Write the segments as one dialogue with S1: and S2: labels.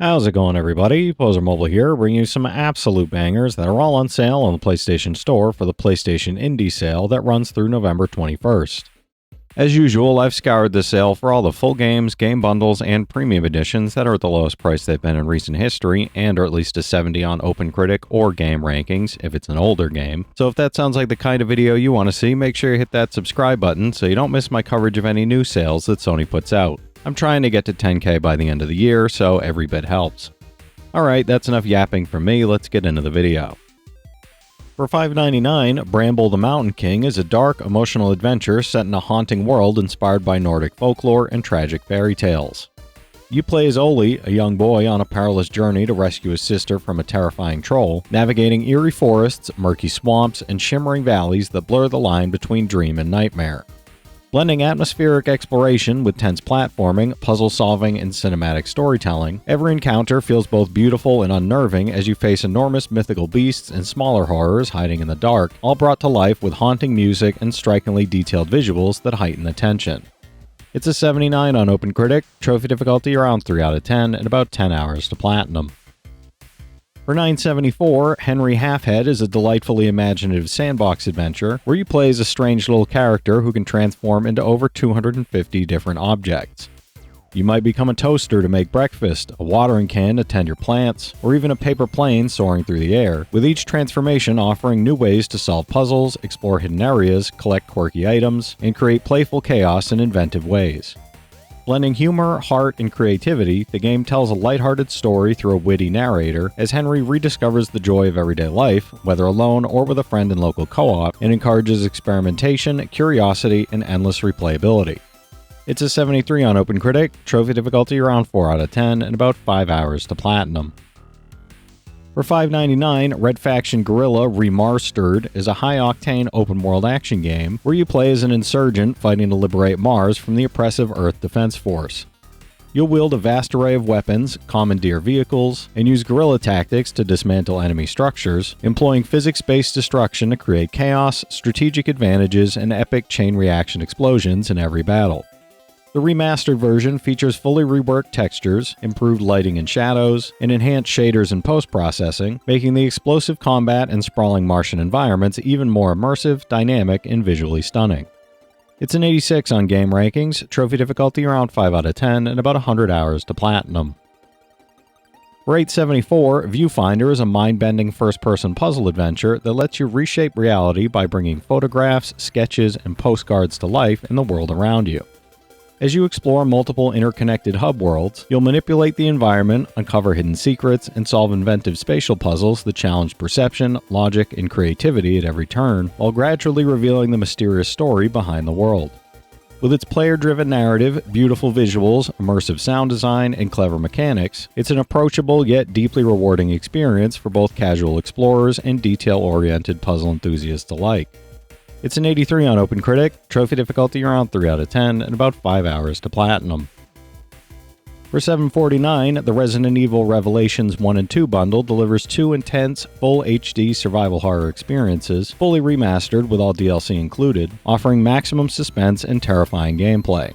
S1: How's it going, everybody? Pozermobil here, bringing you some absolute bangers that are all on sale on the PlayStation Store for the PlayStation Indie Sale that runs through November 21st. As usual, I've scoured the sale for all the full games, game bundles, and premium editions that are at the lowest price they've been in recent history, and are at least a 70 on OpenCritic or Game Rankings if it's an older game. So if that sounds like the kind of video you want to see, make sure you hit that subscribe button so you don't miss my coverage of any new sales that Sony puts out. I'm trying to get to 10K by the end of the year, so every bit helps. Alright, that's enough yapping from me, let's get into the video. For $5.99, Bramble The Mountain King is a dark, emotional adventure set in a haunting world inspired by Nordic folklore and tragic fairy tales. You play as Oli, a young boy on a perilous journey to rescue his sister from a terrifying troll, navigating eerie forests, murky swamps, and shimmering valleys that blur the line between dream and nightmare. Blending atmospheric exploration with tense platforming, puzzle solving, and cinematic storytelling, every encounter feels both beautiful and unnerving as you face enormous mythical beasts and smaller horrors hiding in the dark, all brought to life with haunting music and strikingly detailed visuals that heighten the tension. It's a 79 on OpenCritic, trophy difficulty around 3 out of 10, and about 10 hours to platinum. For $9.74, Henry Halfhead is a delightfully imaginative sandbox adventure where you play as a strange little character who can transform into over 250 different objects. You might become a toaster to make breakfast, a watering can to tend your plants, or even a paper plane soaring through the air, with each transformation offering new ways to solve puzzles, explore hidden areas, collect quirky items, and create playful chaos in inventive ways. Blending humor, heart, and creativity, the game tells a lighthearted story through a witty narrator as Henry rediscovers the joy of everyday life, whether alone or with a friend in local co-op, and encourages experimentation, curiosity, and endless replayability. It's a 73 on OpenCritic, trophy difficulty around 4 out of 10, and about 5 hours to platinum. For $5.99, Red Faction Guerrilla Remastered is a high-octane open-world action game where you play as an insurgent fighting to liberate Mars from the oppressive Earth Defense Force. You'll wield a vast array of weapons, commandeer vehicles, and use guerrilla tactics to dismantle enemy structures, employing physics-based destruction to create chaos, strategic advantages, and epic chain reaction explosions in every battle. The remastered version features fully reworked textures, improved lighting and shadows, and enhanced shaders and post-processing, making the explosive combat and sprawling Martian environments even more immersive, dynamic, and visually stunning. It's an 86 on Game Rankings, trophy difficulty around 5 out of 10, and about 100 hours to platinum. For $8.74, Viewfinder is a mind-bending first-person puzzle adventure that lets you reshape reality by bringing photographs, sketches, and postcards to life in the world around you. As you explore multiple interconnected hub worlds, you'll manipulate the environment, uncover hidden secrets, and solve inventive spatial puzzles that challenge perception, logic, and creativity at every turn, while gradually revealing the mysterious story behind the world. With its player-driven narrative, beautiful visuals, immersive sound design, and clever mechanics, it's an approachable yet deeply rewarding experience for both casual explorers and detail-oriented puzzle enthusiasts alike. It's an 83 on OpenCritic, trophy difficulty around 3 out of 10, and about 5 hours to platinum. For $7.49, the Resident Evil Revelations 1 and 2 bundle delivers 2 intense, full HD survival horror experiences, fully remastered with all DLC included, offering maximum suspense and terrifying gameplay.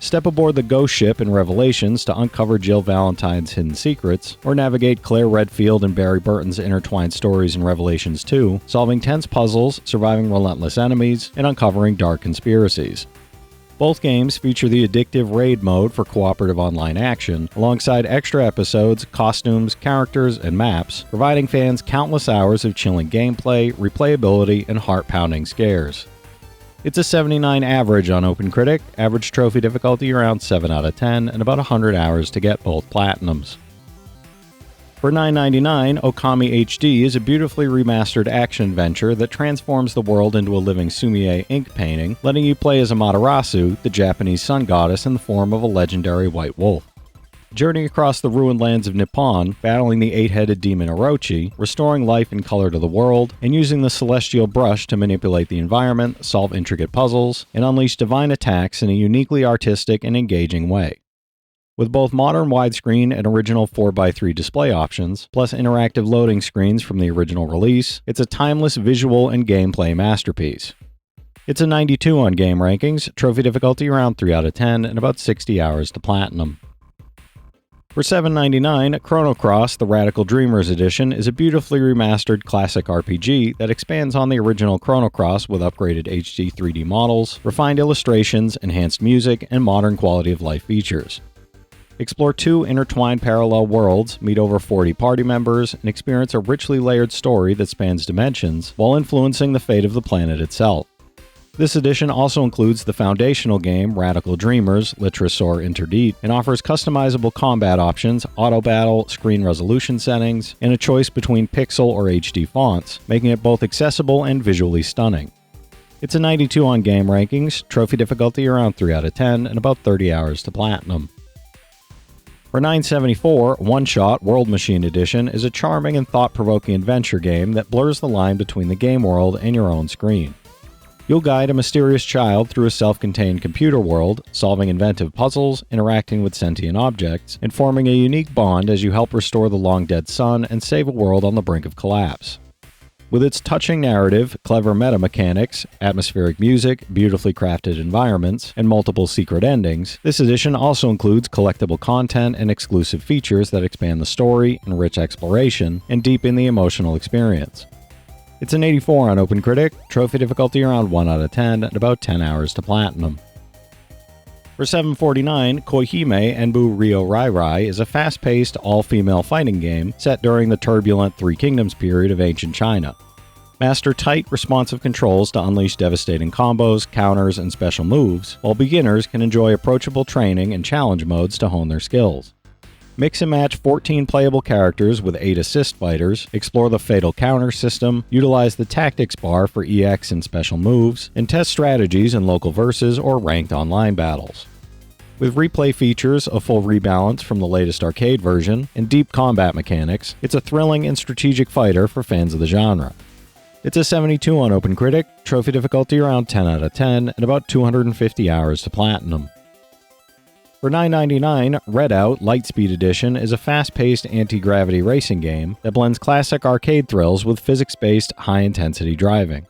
S1: Step aboard the ghost ship in Revelations to uncover Jill Valentine's hidden secrets, or navigate Claire Redfield and Barry Burton's intertwined stories in Revelations 2, solving tense puzzles, surviving relentless enemies, and uncovering dark conspiracies. Both games feature the addictive raid mode for cooperative online action, alongside extra episodes, costumes, characters, and maps, providing fans countless hours of chilling gameplay, replayability, and heart-pounding scares. It's a 79 average on OpenCritic, average trophy difficulty around 7 out of 10, and about 100 hours to get both platinums. For $9.99, Okami HD is a beautifully remastered action-adventure that transforms the world into a living sumi-e ink painting, letting you play as Amaterasu, the Japanese sun goddess in the form of a legendary white wolf. Journey across the ruined lands of Nippon, battling the 8-headed demon Orochi, restoring life and color to the world, and using the celestial brush to manipulate the environment, solve intricate puzzles, and unleash divine attacks in a uniquely artistic and engaging way. With both modern widescreen and original 4x3 display options, plus interactive loading screens from the original release, it's a timeless visual and gameplay masterpiece. It's a 92 on Game Rankings, trophy difficulty around 3 out of 10, and about 60 hours to platinum. For $7.99, Chrono Cross, the Radical Dreamers Edition, is a beautifully remastered classic RPG that expands on the original Chrono Cross with upgraded HD 3D models, refined illustrations, enhanced music, and modern quality of life features. Explore two intertwined parallel worlds, meet over 40 party members, and experience a richly layered story that spans dimensions while influencing the fate of the planet itself. This edition also includes the foundational game Radical Dreamers, Literasaur Interdite, and offers customizable combat options, auto battle, screen resolution settings, and a choice between pixel or HD fonts, making it both accessible and visually stunning. It's a 92 on game rankings, trophy difficulty around 3 out of 10, and about 30 hours to platinum. For $9.74, OneShot World Machine Edition is a charming and thought-provoking adventure game that blurs the line between the game world and your own screen. You'll guide a mysterious child through a self-contained computer world, solving inventive puzzles, interacting with sentient objects, and forming a unique bond as you help restore the long-dead sun and save a world on the brink of collapse. With its touching narrative, clever meta-mechanics, atmospheric music, beautifully crafted environments, and multiple secret endings, this edition also includes collectible content and exclusive features that expand the story, enrich exploration, and deepen the emotional experience. It's an 84 on OpenCritic, trophy difficulty around 1 out of 10, and about 10 hours to platinum. For $7.49, Koihime Enbu Ryo Rai Rai is a fast-paced, all-female fighting game set during the turbulent Three Kingdoms period of ancient China. Master tight, responsive controls to unleash devastating combos, counters, and special moves, while beginners can enjoy approachable training and challenge modes to hone their skills. Mix and match 14 playable characters with 8 assist fighters, explore the fatal counter system, utilize the tactics bar for EX and special moves, and test strategies in local versus or ranked online battles. With replay features, a full rebalance from the latest arcade version, and deep combat mechanics, it's a thrilling and strategic fighter for fans of the genre. It's a 72 on OpenCritic, trophy difficulty around 10 out of 10, and about 250 hours to platinum. For $9.99, Redout Lightspeed Edition is a fast-paced anti-gravity racing game that blends classic arcade thrills with physics-based, high-intensity driving.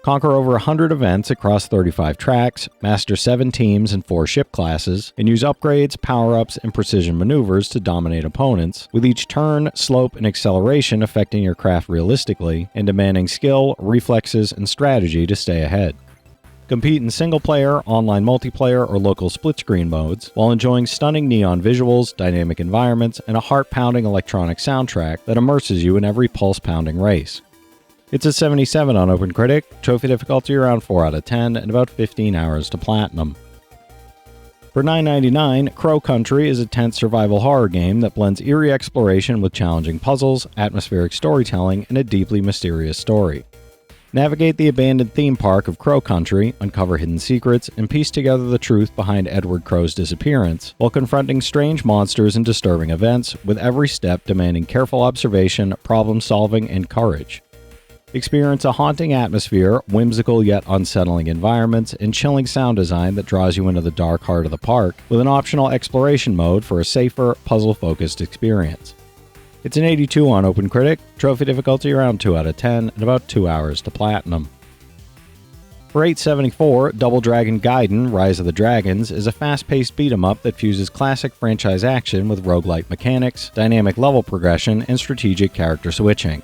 S1: Conquer over 100 events across 35 tracks, master 7 teams and 4 ship classes, and use upgrades, power-ups, and precision maneuvers to dominate opponents, with each turn, slope, and acceleration affecting your craft realistically and demanding skill, reflexes, and strategy to stay ahead. Compete in single-player, online multiplayer, or local split-screen modes, while enjoying stunning neon visuals, dynamic environments, and a heart-pounding electronic soundtrack that immerses you in every pulse-pounding race. It's a 77 on OpenCritic, trophy difficulty around 4 out of 10, and about 15 hours to platinum. For $9.99, Crow Country is a tense survival horror game that blends eerie exploration with challenging puzzles, atmospheric storytelling, and a deeply mysterious story. Navigate the abandoned theme park of Crow Country, uncover hidden secrets, and piece together the truth behind Edward Crow's disappearance, while confronting strange monsters and disturbing events, with every step demanding careful observation, problem-solving, and courage. Experience a haunting atmosphere, whimsical yet unsettling environments, and chilling sound design that draws you into the dark heart of the park, with an optional exploration mode for a safer, puzzle-focused experience. It's an 82 on OpenCritic, trophy difficulty around 2 out of 10, and about 2 hours to platinum. For $8.74, Double Dragon Gaiden Rise of the Dragons is a fast-paced beat-em-up that fuses classic franchise action with roguelike mechanics, dynamic level progression, and strategic character switching.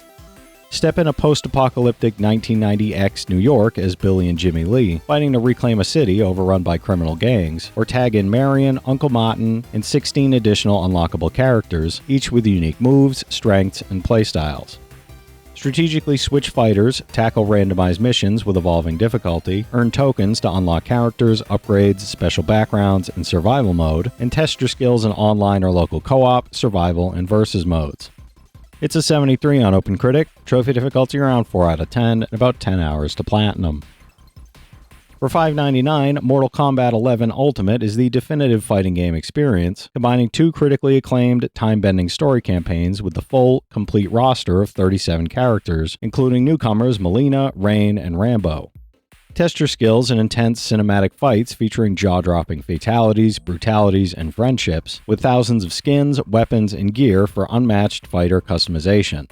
S1: Step in a post-apocalyptic 1990X New York as Billy and Jimmy Lee, fighting to reclaim a city overrun by criminal gangs, or tag in Marion, Uncle Martin, and 16 additional unlockable characters, each with unique moves, strengths, and playstyles. Strategically switch fighters, tackle randomized missions with evolving difficulty, earn tokens to unlock characters, upgrades, special backgrounds, and survival mode, and test your skills in online or local co-op, survival, and versus modes. It's a 73 on OpenCritic, trophy difficulty around 4 out of 10, and about 10 hours to platinum. For $5.99, Mortal Kombat 11 Ultimate is the definitive fighting game experience, combining 2 critically acclaimed, time-bending story campaigns with the full, complete roster of 37 characters, including newcomers Mileena, Rain, and Rambo. Test your skills in intense cinematic fights featuring jaw-dropping fatalities, brutalities, and friendships, with thousands of skins, weapons, and gear for unmatched fighter customization.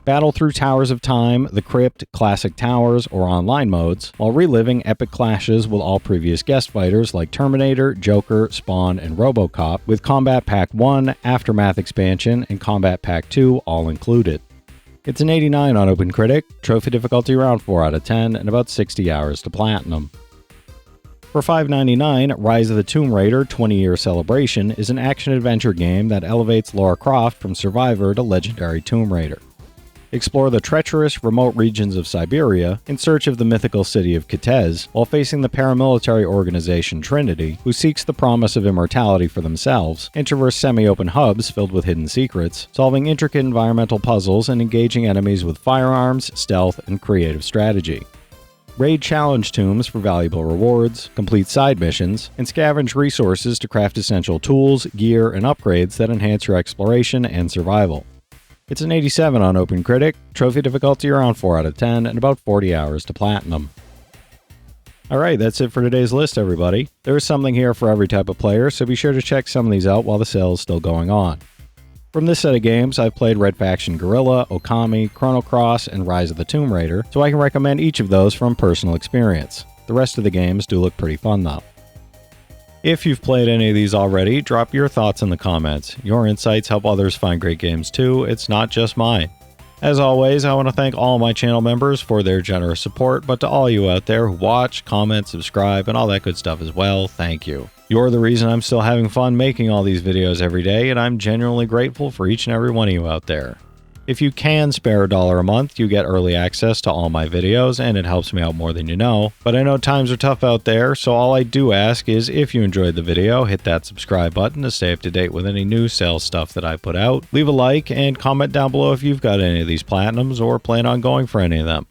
S1: Battle through Towers of Time, The Crypt, Classic Towers, or online modes, while reliving epic clashes with all previous guest fighters like Terminator, Joker, Spawn, and RoboCop, with Combat Pack 1, Aftermath Expansion, and Combat Pack 2 all included. It's an 89 on OpenCritic, trophy difficulty around 4 out of 10, and about 60 hours to platinum. For $5.99, Rise of the Tomb Raider 20-Year Celebration is an action-adventure game that elevates Lara Croft from survivor to legendary Tomb Raider. Explore the treacherous, remote regions of Siberia in search of the mythical city of Kitez, while facing the paramilitary organization Trinity, who seeks the promise of immortality for themselves, and traverse semi-open hubs filled with hidden secrets, solving intricate environmental puzzles and engaging enemies with firearms, stealth, and creative strategy. Raid challenge tombs for valuable rewards, complete side missions, and scavenge resources to craft essential tools, gear, and upgrades that enhance your exploration and survival. It's an 87 on OpenCritic, trophy difficulty around 4 out of 10, and about 40 hours to platinum. Alright, that's it for today's list, everybody. There is something here for every type of player, so be sure to check some of these out while the sale is still going on. From this set of games, I've played Red Faction Guerrilla, Okami, Chrono Cross, and Rise of the Tomb Raider, so I can recommend each of those from personal experience. The rest of the games do look pretty fun though. If you've played any of these already, drop your thoughts in the comments. Your insights help others find great games too, it's not just mine. As always, I want to thank all my channel members for their generous support, but to all you out there who watch, comment, subscribe, and all that good stuff as well, thank you. You're the reason I'm still having fun making all these videos every day, and I'm genuinely grateful for each and every one of you out there. If you can spare $1 a month, you get early access to all my videos, and it helps me out more than you know. But I know times are tough out there, so all I do ask is if you enjoyed the video, hit that subscribe button to stay up to date with any new sales stuff that I put out. Leave a like and comment down below if you've got any of these platinums or plan on going for any of them.